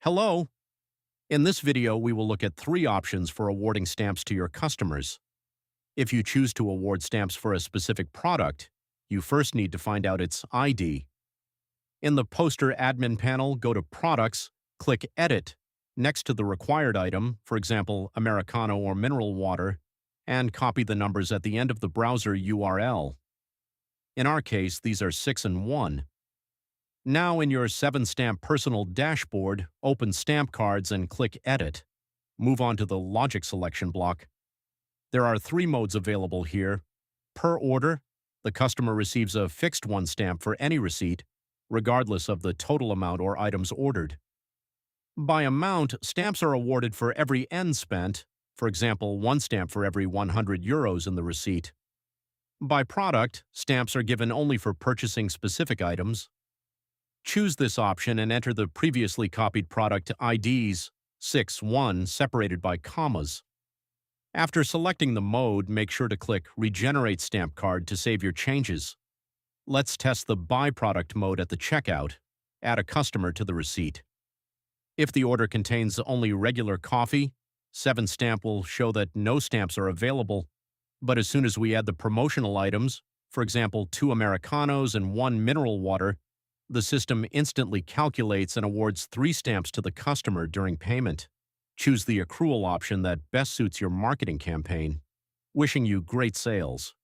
Hello! In this video, we will look at three options for awarding stamps to your customers. If you choose to award stamps for a specific product, you first need to find out its ID. In the Poster admin panel, go to Products, click Edit, next to the required item, for example, Americano or mineral water, and copy the numbers at the end of the browser URL. In our case, these are 6 and 1. Now in your 7-stamp personal dashboard, open Stamp Cards and click Edit. Move on to the Logic selection block. There are 3 modes available here. Per order, the customer receives a fixed 1 stamp for any receipt, regardless of the total amount or items ordered. By amount, stamps are awarded for every N spent, for example, 1 stamp for every 100 euros in the receipt. By product, stamps are given only for purchasing specific items. Choose this option and enter the previously copied product IDs 6-1 separated by commas. After selecting the mode, make sure to click Regenerate Stamp Card to save your changes. Let's test the Buy Product mode at the checkout. Add a customer to the receipt. If the order contains only regular coffee, 7-stamp will show that no stamps are available. But as soon as we add the promotional items, for example 2 Americanos and 1 mineral water, the system instantly calculates and awards 3 stamps to the customer during payment. Choose the accrual option that best suits your marketing campaign. Wishing you great sales.